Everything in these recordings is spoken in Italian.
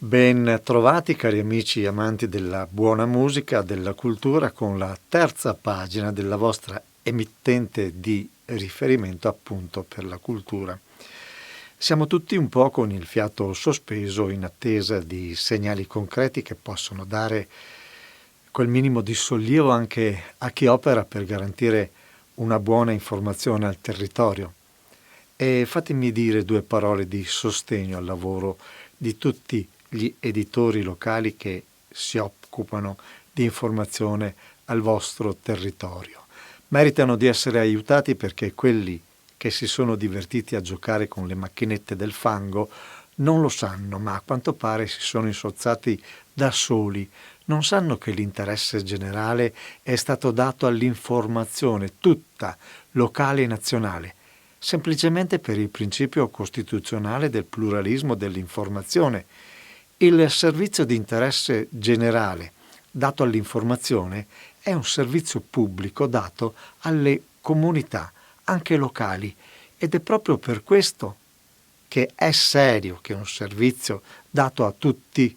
Ben trovati cari amici amanti della buona musica, della cultura, con la terza pagina della vostra emittente di riferimento appunto per la cultura. Siamo tutti un po' con il fiato sospeso in attesa di segnali concreti che possono dare quel minimo di sollievo anche a chi opera per garantire una buona informazione al territorio. E fatemi dire due parole di sostegno al lavoro di tutti gli editori locali che si occupano di informazione al vostro territorio. Meritano di essere aiutati perché quelli che si sono divertiti a giocare con le macchinette del fango non lo sanno, ma a quanto pare si sono insozzati da soli. Non sanno che l'interesse generale è stato dato all'informazione tutta, locale e nazionale, semplicemente per il principio costituzionale del pluralismo dell'informazione. Il servizio di interesse generale dato all'informazione è un servizio pubblico dato alle comunità, anche locali, ed è proprio per questo che è serio che un servizio dato a tutti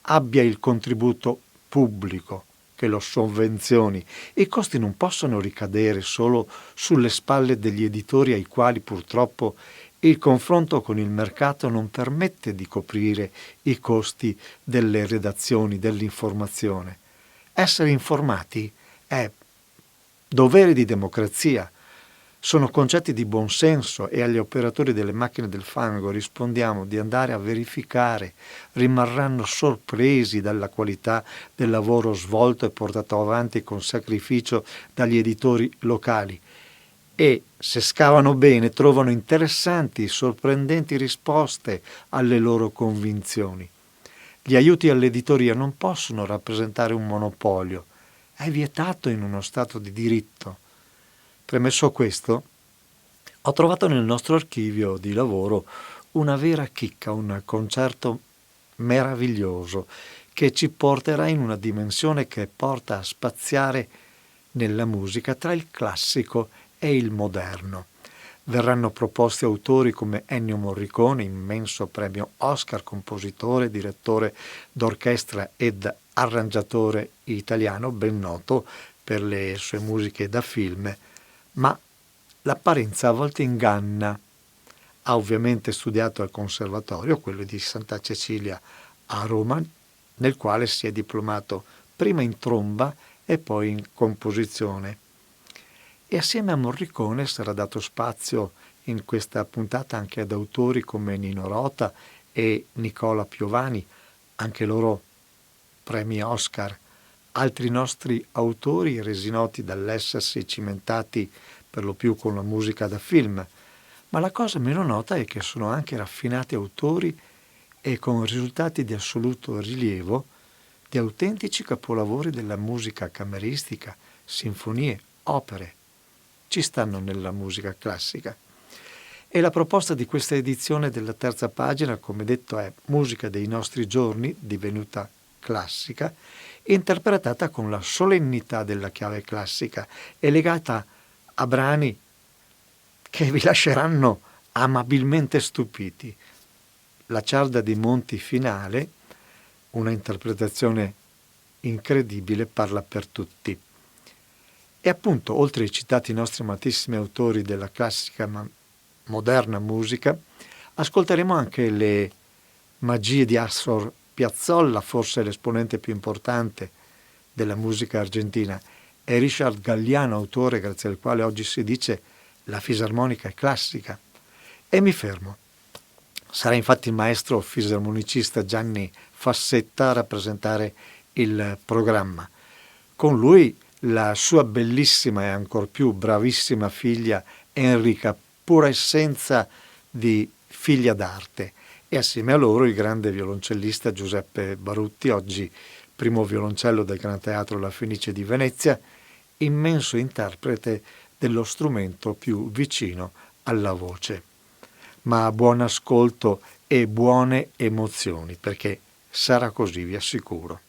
abbia il contributo pubblico, che lo sovvenzioni. I costi non possono ricadere solo sulle spalle degli editori ai quali purtroppo il confronto con il mercato non permette di coprire i costi delle redazioni, dell'informazione. Essere informati è dovere di democrazia. Sono concetti di buonsenso e agli operatori delle macchine del fango rispondiamo di andare a verificare. Rimarranno sorpresi dalla qualità del lavoro svolto e portato avanti con sacrificio dagli editori locali e, se scavano bene, trovano interessanti e sorprendenti risposte alle loro convinzioni. Gli aiuti all'editoria non possono rappresentare un monopolio, è vietato in uno Stato di diritto. Premesso questo, ho trovato nel nostro archivio di lavoro una vera chicca, un concerto meraviglioso che ci porterà in una dimensione che porta a spaziare nella musica tra il classico e il moderno. Verranno proposti autori come Ennio Morricone, immenso premio Oscar, compositore, direttore d'orchestra ed arrangiatore italiano, ben noto per le sue musiche da film, ma l'apparenza a volte inganna. Ha ovviamente studiato al conservatorio, quello di Santa Cecilia a Roma, nel quale si è diplomato prima in tromba e poi in composizione. E assieme a Morricone sarà dato spazio in questa puntata anche ad autori come Nino Rota e Nicola Piovani, anche loro premi Oscar. Altri nostri autori resi noti dall'essersi cimentati per lo più con la musica da film, ma la cosa meno nota è che sono anche raffinati autori e con risultati di assoluto rilievo di autentici capolavori della musica cameristica, sinfonie, opere. Ci stanno nella musica classica. E la proposta di questa edizione della terza pagina, come detto, è musica dei nostri giorni, divenuta classica, interpretata con la solennità della chiave classica e legata a brani che vi lasceranno amabilmente stupiti. La Ciarda dei Monti finale, una interpretazione incredibile, parla per tutti. E appunto, oltre ai citati nostri amatissimi autori della classica ma moderna musica, ascolteremo anche le magie di Astor Piazzolla, forse l'esponente più importante della musica argentina, e Richard Galliano, autore grazie al quale oggi si dice la fisarmonica è classica. E mi fermo. Sarà infatti il maestro fisarmonicista Gianni Fassetta a rappresentare il programma. Con lui la sua bellissima e ancor più bravissima figlia Enrica, pura essenza di figlia d'arte, e assieme a loro il grande violoncellista Giuseppe Barutti, oggi primo violoncello del Gran Teatro La Fenice di Venezia, immenso interprete dello strumento più vicino alla voce. Ma buon ascolto e buone emozioni, perché sarà così, vi assicuro.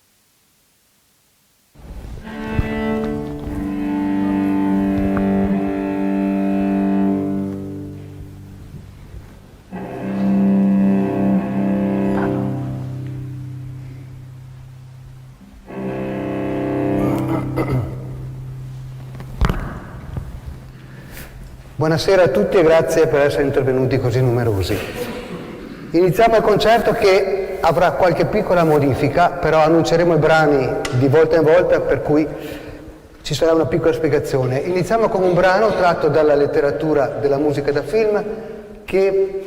Buonasera a tutti e grazie per essere intervenuti così numerosi. Iniziamo il concerto che avrà qualche piccola modifica, però annunceremo i brani di volta in volta, per cui ci sarà una piccola spiegazione. Iniziamo con un brano tratto dalla letteratura della musica da film che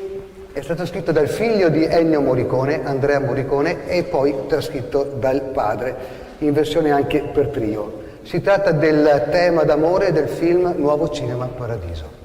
è stato scritto dal figlio di Ennio Morricone, Andrea Morricone, e poi trascritto dal padre, in versione anche per trio. Si tratta del tema d'amore del film Nuovo Cinema Paradiso.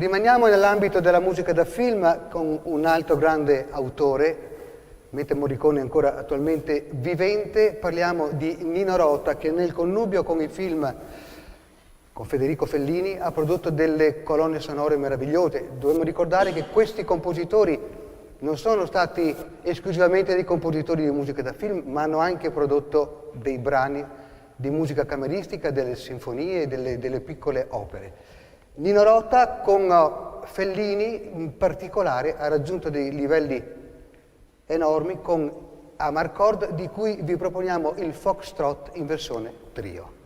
Rimaniamo nell'ambito della musica da film con un altro grande autore, mentre Morricone è ancora attualmente vivente. Parliamo di Nino Rota, che nel connubio con il film con Federico Fellini ha prodotto delle colonne sonore meravigliose. Dobbiamo ricordare che questi compositori non sono stati esclusivamente dei compositori di musica da film, ma hanno anche prodotto dei brani di musica cameristica, delle sinfonie, delle piccole opere. Nino Rota con Fellini in particolare ha raggiunto dei livelli enormi con Amarcord, di cui vi proponiamo il Foxtrot in versione trio.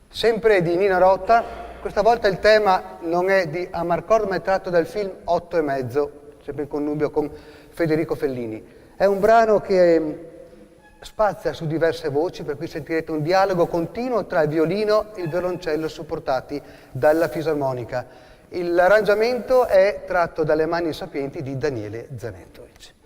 Sempre di Nino Rota, questa volta il tema non è di Amarcord ma è tratto dal film 8 e mezzo, sempre in connubio con Federico Fellini. È un brano che spazia su diverse voci, per cui sentirete un dialogo continuo tra il violino e il violoncello supportati dalla fisarmonica. L'arrangiamento è tratto dalle mani sapienti di Daniele Zanettovic.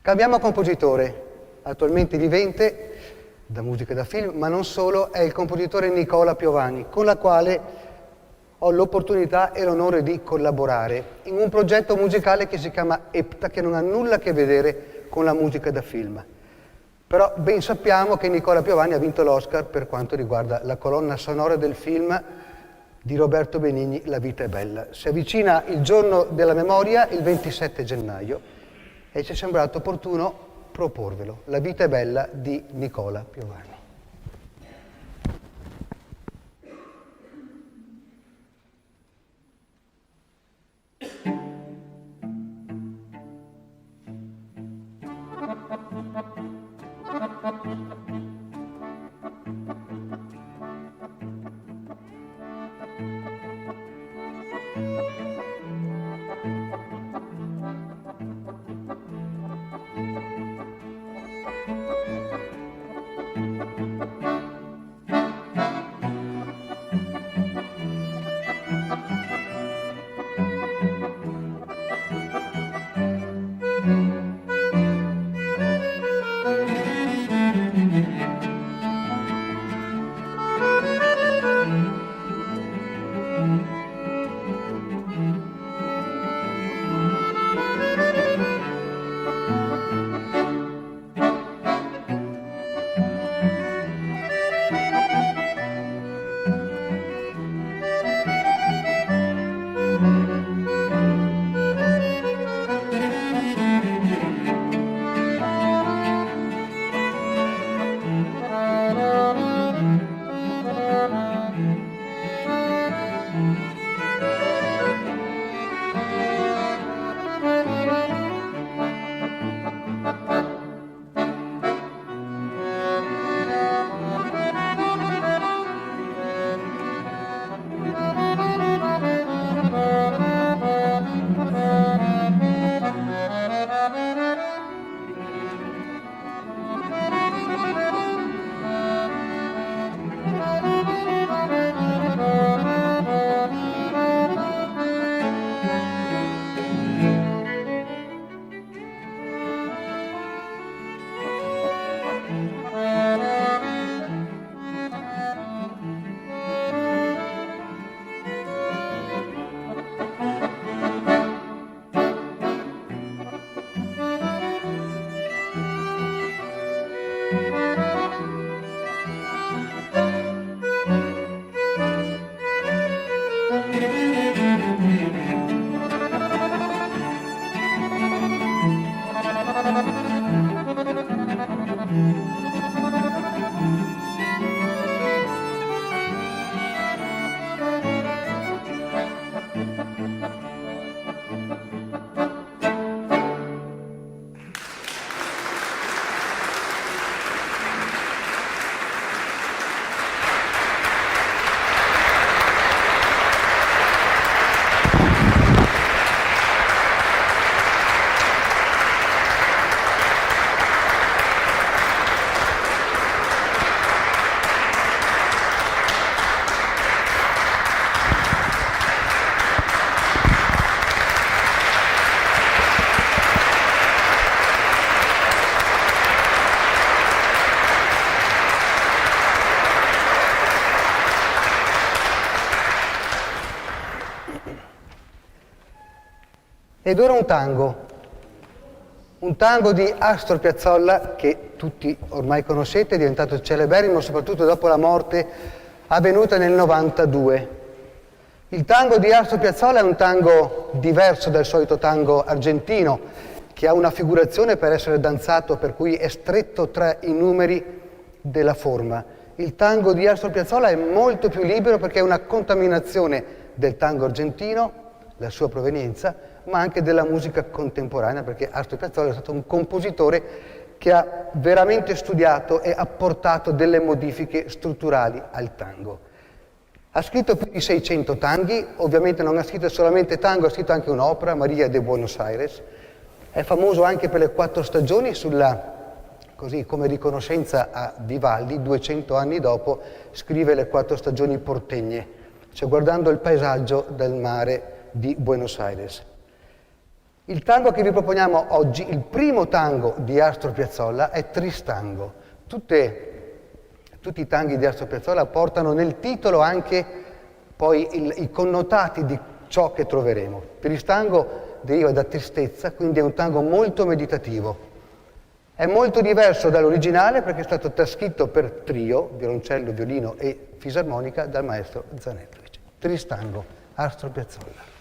Cambiamo compositore, attualmente vivente, da musica e da film, ma non solo, è il compositore Nicola Piovani, con la quale ho l'opportunità e l'onore di collaborare in un progetto musicale che si chiama EPTA, che non ha nulla a che vedere con la musica da film. Però ben sappiamo che Nicola Piovani ha vinto l'Oscar per quanto riguarda la colonna sonora del film di Roberto Benigni, La vita è bella. Si avvicina il giorno della memoria, il 27 gennaio, e ci è sembrato opportuno proporvelo. La vita è bella di Nicola Piovani. Ed ora un tango di Astor Piazzolla che tutti ormai conoscete, è diventato celeberrimo soprattutto dopo la morte avvenuta nel 92. Il tango di Astor Piazzolla è un tango diverso dal solito tango argentino, che ha una figurazione per essere danzato, per cui è stretto tra i numeri della forma. Il tango di Astor Piazzolla è molto più libero perché è una contaminazione del tango argentino, la sua provenienza, ma anche della musica contemporanea, perché Astor Piazzolla è stato un compositore che ha veramente studiato e apportato delle modifiche strutturali al tango. Ha scritto più di 600 tanghi, ovviamente non ha scritto solamente tango, ha scritto anche un'opera, Maria de Buenos Aires. È famoso anche per le 4 stagioni, così come riconoscenza a Vivaldi, 200 anni dopo, scrive le 4 stagioni portegne, cioè guardando il paesaggio del mare di Buenos Aires. Il tango che vi proponiamo oggi, il primo tango di Astor Piazzolla, è Tristango. Tutti i tanghi di Astor Piazzolla portano nel titolo anche poi i connotati di ciò che troveremo. Tristango deriva da tristezza, quindi è un tango molto meditativo. È molto diverso dall'originale perché è stato trascritto per trio, violoncello, violino e fisarmonica dal maestro Zanettovic. Tristango, Astor Piazzolla.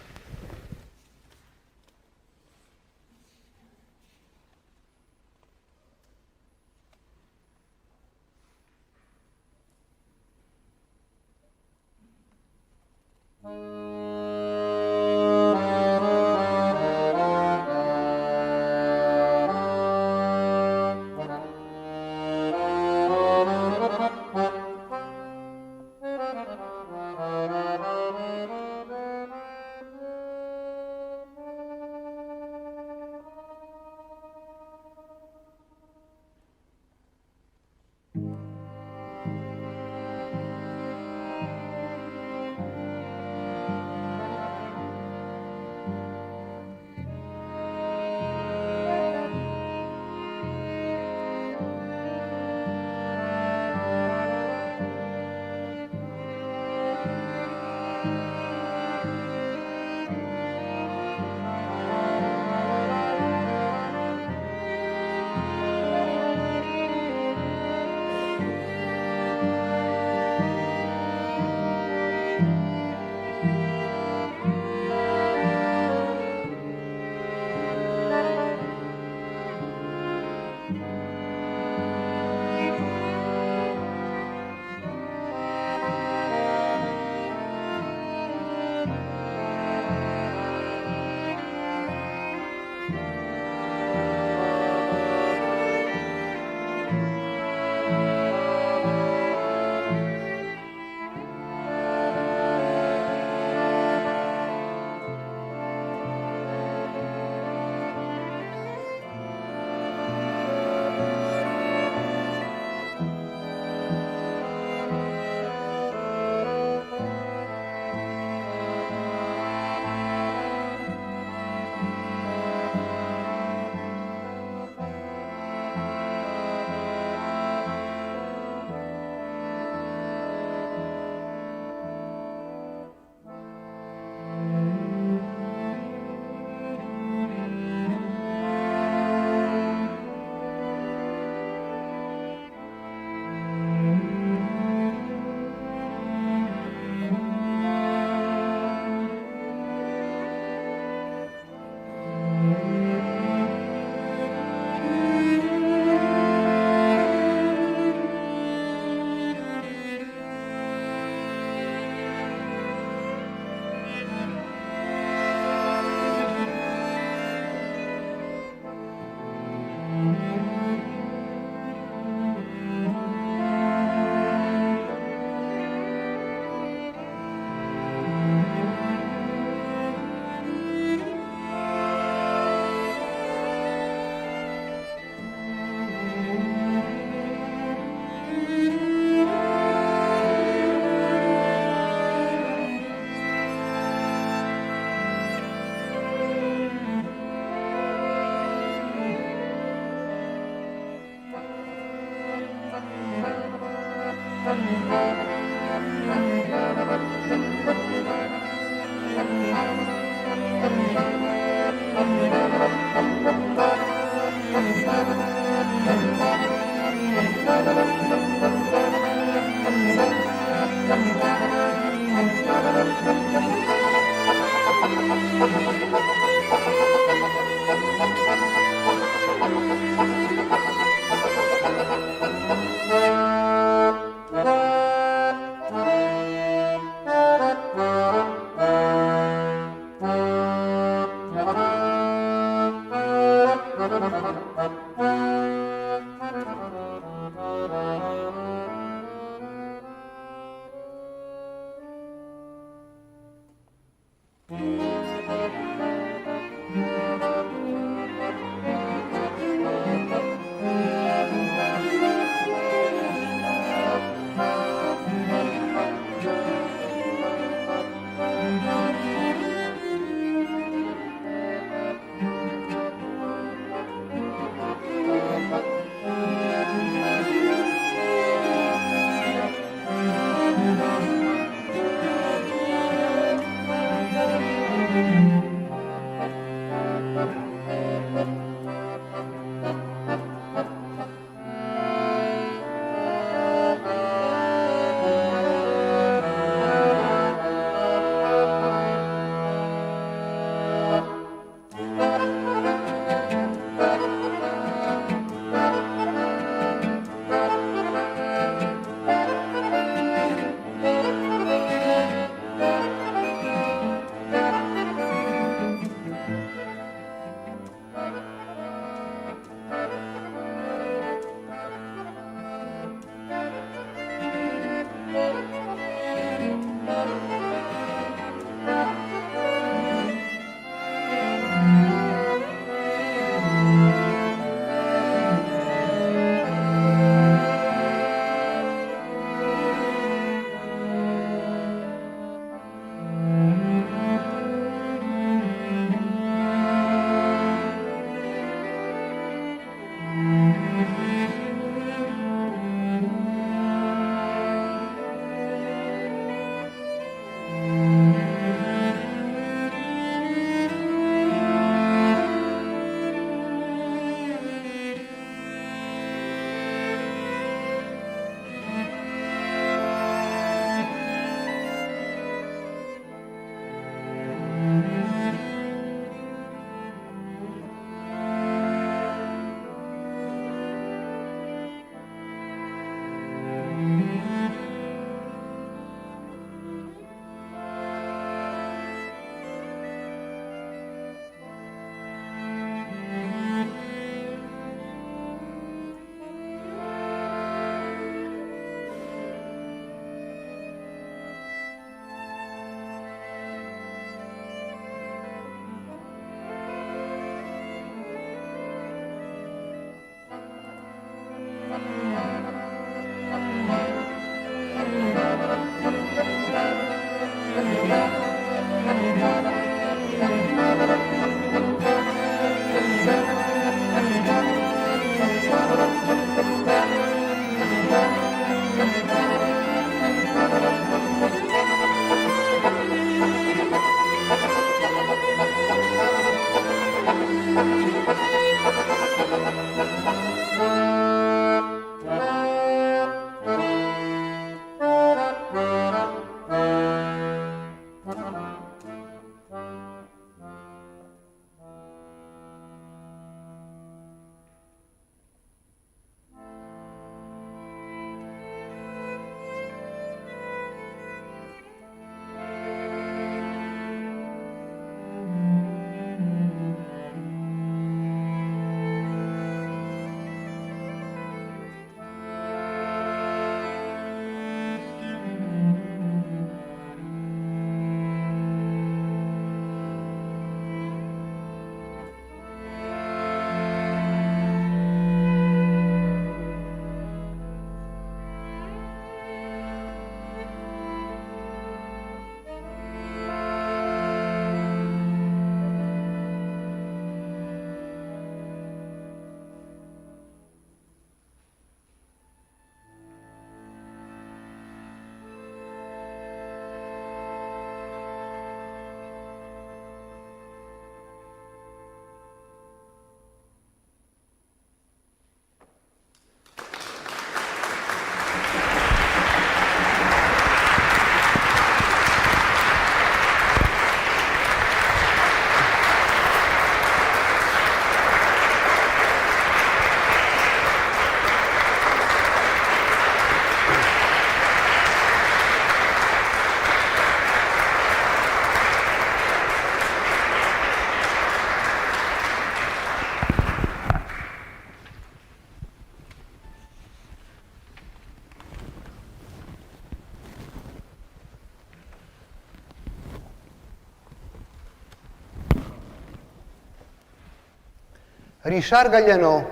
Richard Galliano,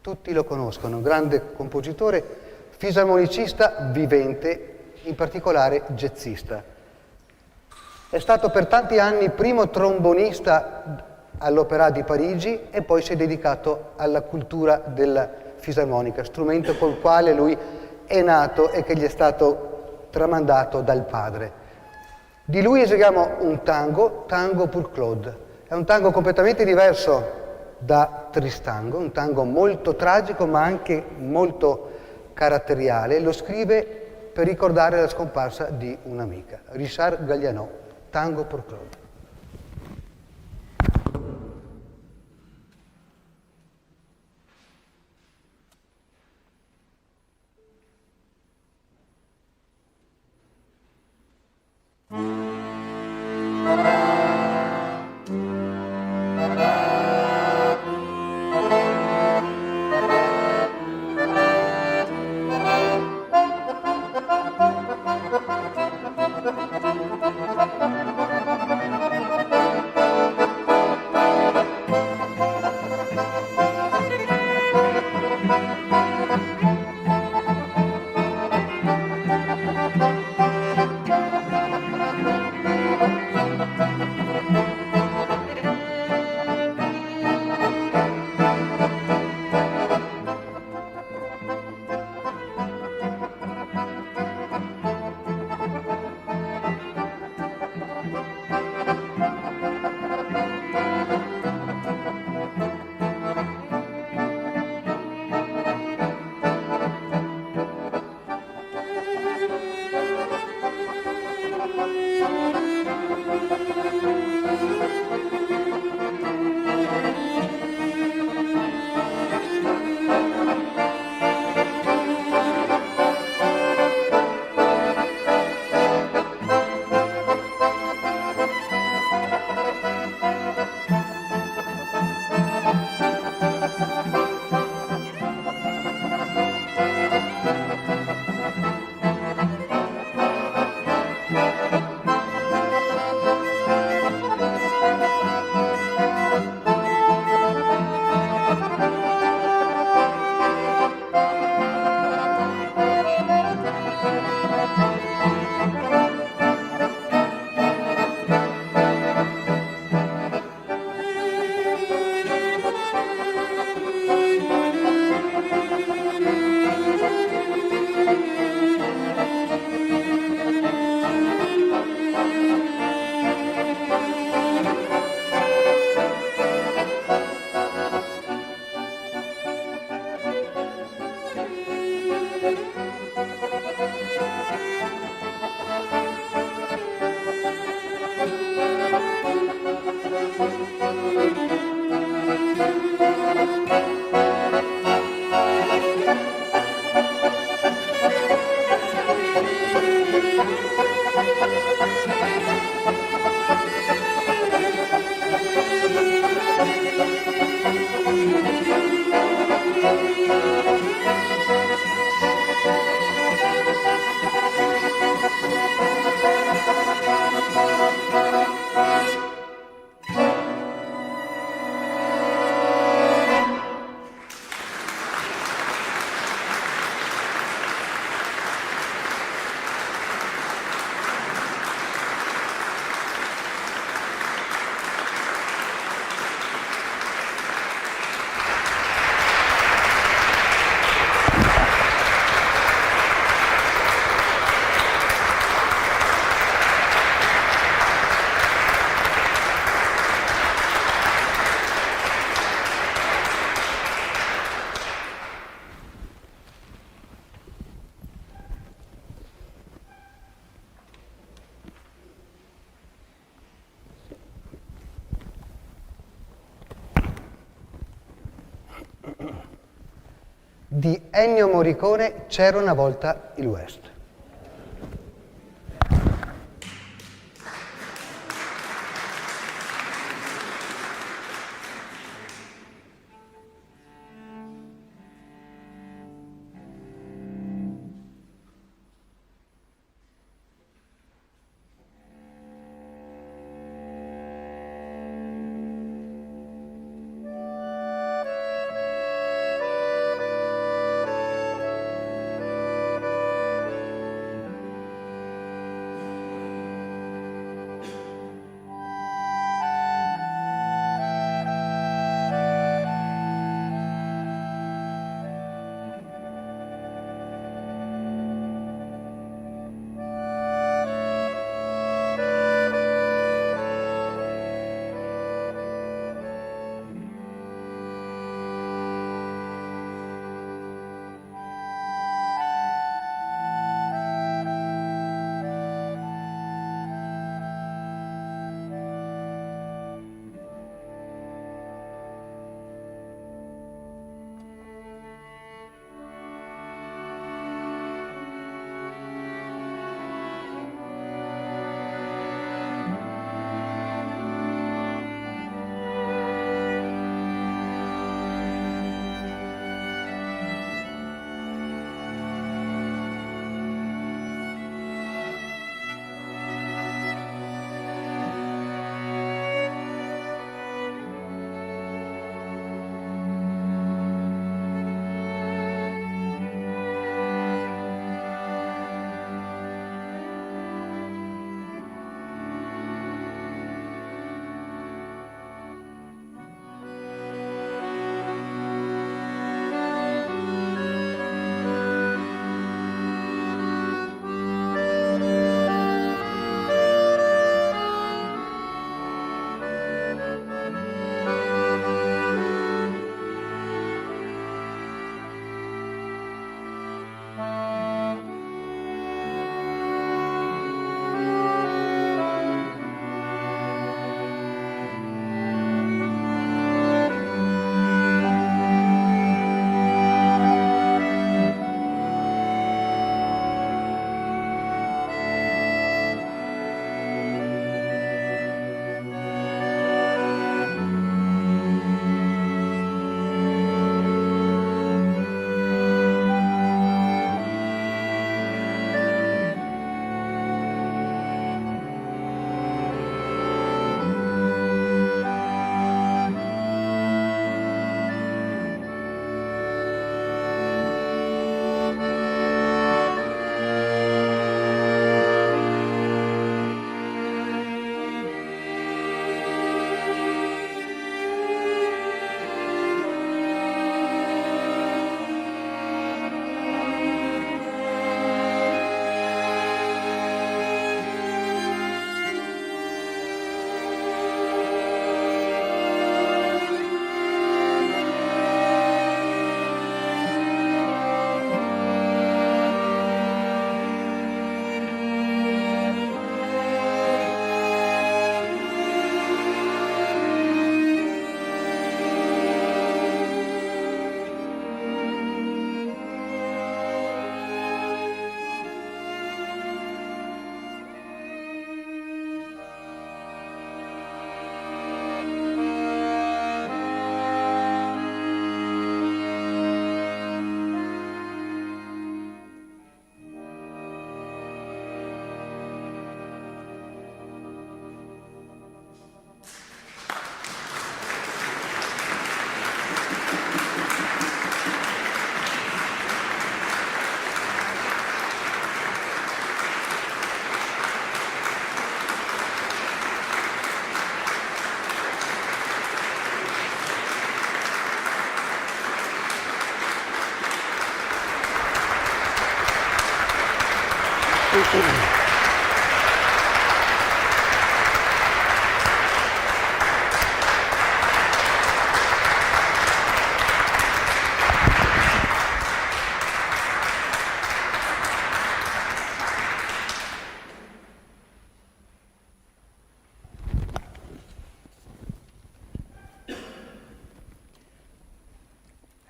tutti lo conoscono, grande compositore, fisarmonicista vivente, in particolare jazzista. È stato per tanti anni primo trombonista all'Opéra di Parigi e poi si è dedicato alla cultura della fisarmonica, strumento col quale lui è nato e che gli è stato tramandato dal padre. Di lui eseguiamo un tango, Tango pour Claude. È un tango completamente diverso da Tristango, un tango molto tragico ma anche molto caratteriale. Lo scrive per ricordare la scomparsa di un'amica. Richard Galliano, Tango pour Claude. di Ennio Morricone, C'era una volta il West.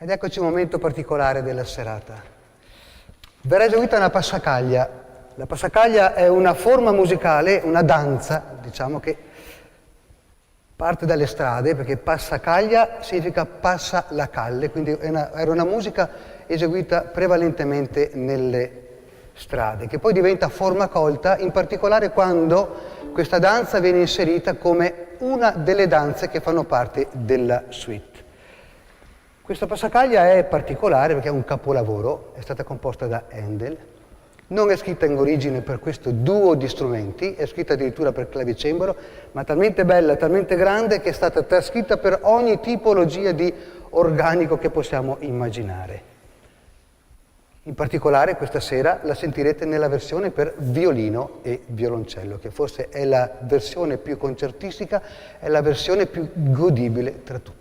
Ed eccoci un momento particolare della serata. Verrà eseguita una passacaglia. La passacaglia è una forma musicale, una danza, diciamo, che parte dalle strade, perché passacaglia significa passa la calle, quindi era una musica eseguita prevalentemente nelle strade, che poi diventa forma colta, in particolare quando questa danza viene inserita come una delle danze che fanno parte della suite. Questa passacaglia è particolare perché è un capolavoro, è stata composta da Handel, non è scritta in origine per questo duo di strumenti, è scritta addirittura per clavicembalo, ma talmente bella, talmente grande che è stata trascritta per ogni tipologia di organico che possiamo immaginare. In particolare questa sera la sentirete nella versione per violino e violoncello, che forse è la versione più concertistica, è la versione più godibile tra tutte.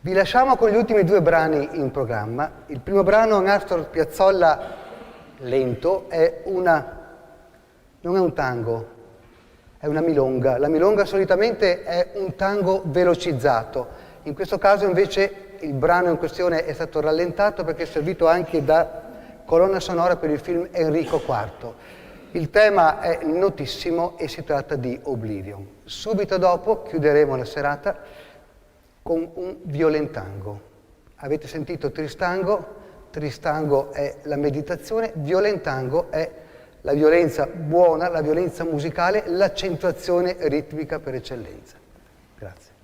Vi lasciamo con gli ultimi due brani in programma. Il primo brano, un Astor Piazzolla lento, non è un tango, è una milonga. La milonga solitamente è un tango velocizzato. In questo caso invece il brano in questione è stato rallentato perché è servito anche da colonna sonora per il film Enrico IV. Il tema è notissimo e si tratta di Oblivion. Subito dopo chiuderemo la serata con un violentango. Avete sentito Tristango? Tristango è la meditazione, violentango è la violenza buona, la violenza musicale, l'accentuazione ritmica per eccellenza. Grazie.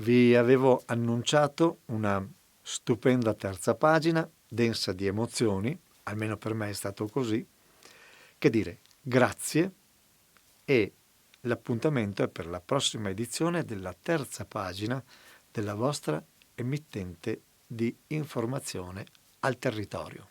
Vi avevo annunciato una stupenda terza pagina, densa di emozioni, almeno per me è stato così. Che dire, grazie, e l'appuntamento è per la prossima edizione della terza pagina della vostra emittente di informazione al territorio.